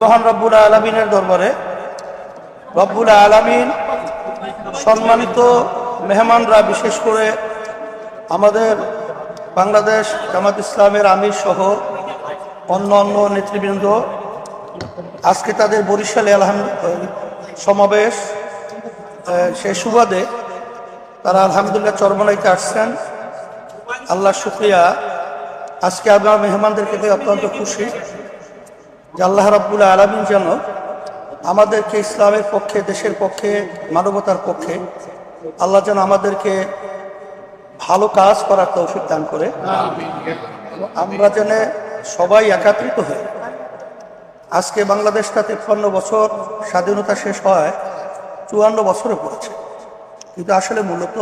মহান রব্বুল আলামিনের দরবারে রব্বুল আলামিন সম্মানিত মেহমানরা, বিশেষ করে আমাদের বাংলাদেশ জামাত ইসলামের আমির সহ অন্য অন্য নেতৃবৃন্দ, আজকে তাদের বরিশালে সমাবেশ, সেই সুবাদে তারা আলহামদুলিল্লাহ চরমনাইতে আসছেন। আল্লাহ শুকরিয়া। আজকে আমরা মেহমানদেরকে পেয়ে অত্যন্ত খুশি যে আল্লাহ রাব্বুল আলামিন যেন আমাদেরকে ইসলামের পক্ষে, দেশের পক্ষে, মানবতার পক্ষে আল্লাহ যেন আমাদেরকে ভালো কাজ করার তৌফিক দান করে। আমরা যেন সবাই একত্রিত হয়ে, আজকে বাংলাদেশটা 53 বছর স্বাধীনতা শেষ হয় 54 বছরে পড়েছে, কিন্তু আসলে মূলত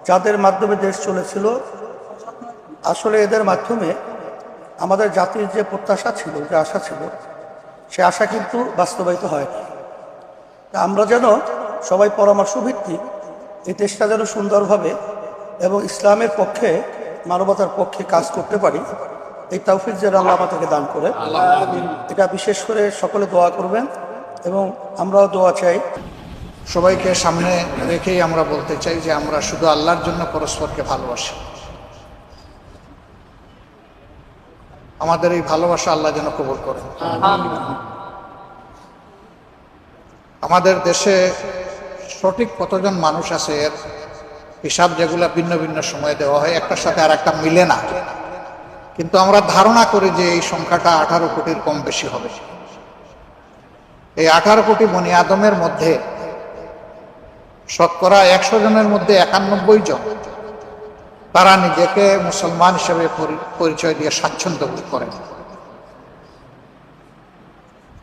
যাদের মাধ্যমে দেশ চলেছিল, আসলে এদের মাধ্যমে আমাদের জাতির যে প্রত্যাশা ছিল, যে আশা ছিল, সে আশা কিন্তু বাস্তবায়িত হয়নি। আমরা যেন সবাই পরামর্শ ভিত্তিক এই দেশটা যেন সুন্দরভাবে এবং ইসলামের পক্ষে, মানবতার পক্ষে কাজ করতে পারি, এই তৌফিক যেন আল্লাহ আমাদেরকে দান করে। এটা বিশেষ করে সকলে দোয়া করবেন এবং আমরাও দোয়া চাই। সবাইকে সামনে রেখেই আমরা বলতে চাই যে আমরা শুধু আল্লাহর জন্য পরস্পরকে ভালোবাসি। আমাদের এই ভালোবাসা আল্লাহ যেন কবুল করেন। আমাদের দেশে সঠিক কতজন মানুষ আছে এর হিসাব যেগুলা ভিন্ন ভিন্ন সময়ে দেওয়া হয়, একটার সাথে আর একটা মিলে না, কিন্তু আমরা ধারণা করি যে এই সংখ্যাটা 18 কোটির কম বেশি হবে। এই 18 কোটি বনি আদমের মধ্যে শতকরা 100 জনের মধ্যে 91 জন তারা নিজেকে মুসলমান হিসেবে পরিচয় দিয়ে স্বাচ্ছন্দ্য বোধ করেন,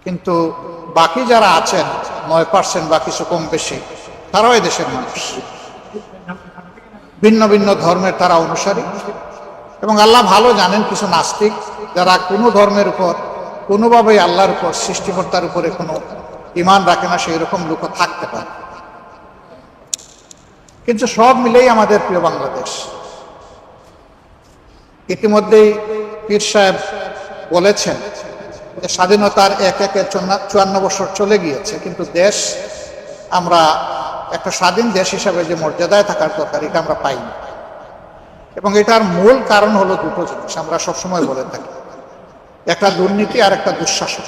কিন্তু বাকি যারা আছেন 9% বা কিছু কম বেশি, তারাও দেশের মানুষ, ভিন্ন ভিন্ন ধর্মের তারা অনুসারী। এবং আল্লাহ ভালো জানেন কিছু নাস্তিক যারা কোনো ধর্মের উপর, কোনোভাবেই আল্লাহর উপর, সৃষ্টিকর্তার উপরে কোনো ঈমান রাখে না, সেই রকম লোকও থাকতে পারে। কিন্তু সব মিলেই আমাদের প্রিয় বাংলাদেশ। ইতিমধ্যেই পীর সাহেব বলেছেন যে স্বাধীনতার এক একে 54 বছর চলে গিয়েছে, কিন্তু দেশ, আমরা একটা স্বাধীন দেশ হিসাবে যে মর্যাদায় থাকার দরকার, এটা আমরা পাইনি। এবং এটার মূল কারণ হলো দুটো জিনিস, আমরা সবসময় বলে থাকি, একটা দুর্নীতি আর একটা দুঃশাসন।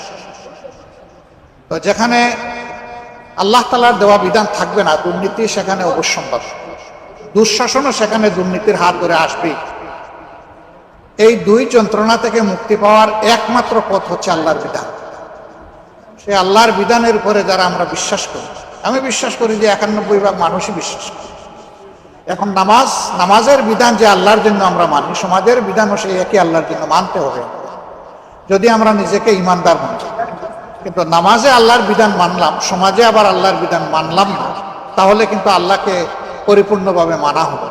তো যেখানে আল্লাহ তাআলার দেওয়া বিধান থাকবে না, দুর্নীতি সেখানে অবশ্যম্ভাব, দুঃশাসনও সেখানে দুর্নীতির হাত ধরে আসবে। এই দুই যন্ত্রণা থেকে মুক্তি পাওয়ার একমাত্র পথ হচ্ছে আল্লাহর বিধান। সে আল্লাহর বিধানের উপরে যারা আমরা বিশ্বাস করি, আমি বিশ্বাস করি যে 91% মানুষই বিশ্বাস করি। এখন নামাজের বিধান যে আল্লাহর জন্য আমরা মানি, সমাজের বিধানও সেই একই আল্লাহর জন্য মানতে হবে যদি আমরা নিজেকে ইমানদার মানি। কিন্তু নামাজে আল্লাহর বিধান মানলাম, সমাজে আবার আল্লাহর বিধান মানলাম না, তাহলে কিন্তু আল্লাহকে পরিপূর্ণভাবে মানা হবে।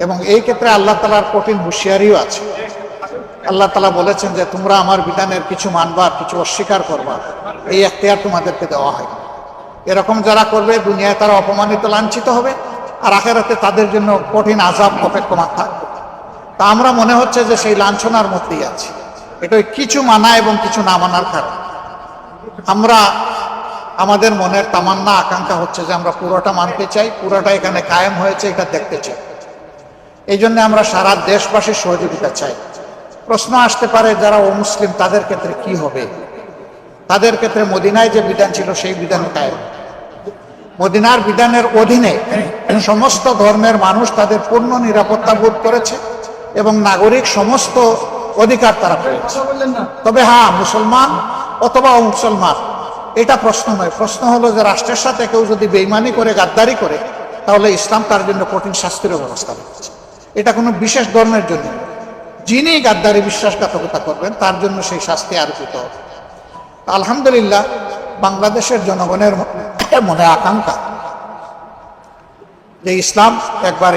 এবং এই ক্ষেত্রে আল্লাহ তাআলার কঠিন হুঁশিয়ারিও আছে। আল্লাহ তাআলা বলেছেন যে তোমরা আমার বিধানের কিছু মানবা, কিছু অস্বীকার করবা, এই এখতিয়ার তোমাদেরকে দেওয়া হয়। এরকম যারা করবে, দুনিয়ায় তারা অপমানিত, লাঞ্ছিত হবে, আর আখিরাতে তাদের জন্য কঠিন আযাব অপেক্ষমান থাকবে। তা আমরা মনে হচ্ছে যে সেই লাঞ্ছনার মধ্যেই আছি। এটা কিছু মানা এবং কিছু না মানার কারণ। আমরা, আমাদের মনের তামান্না, আকাঙ্ক্ষা হচ্ছে যে আমরা পুরোটা মানতে চাই, পুরোটা এখানে কায়েম হয়েছে এটা দেখতে চাই। এই জন্য আমরা সারা দেশবাসীর সহযোগিতা চাই। প্রশ্ন আসতে পারে যারা অমুসলিম তাদের ক্ষেত্রে কি হবে? তাদের ক্ষেত্রে মদিনায় যে বিধান ছিল সেই বিধান কায়েম। মদিনার বিধানের অধীনে সমস্ত ধর্মের মানুষ তাদের পূর্ণ নিরাপত্তা বোধ করেছে এবং নাগরিক সমস্ত অধিকার তারা পেয়েছে। তবে হ্যাঁ, মুসলমান অথবা অমুসলমান এটা প্রশ্ন নয়। প্রশ্ন হলো যে রাষ্ট্রের সাথে কেউ যদি বেইমানি করে, গাদ্দারি করে, তাহলে ইসলাম তার জন্য কঠিন শাস্তির ব্যবস্থা রেখেছে। এটা কোনো বিশেষ ধর্মের জন্য, যিনি গাদ্দারি, বিশ্বাসঘাতকতা করবেন তার জন্য সেই শাস্তি আরোপিত হবে। আলহামদুলিল্লাহ, বাংলাদেশের জনগণের মনে আকাঙ্ক্ষা যে ইসলাম একবার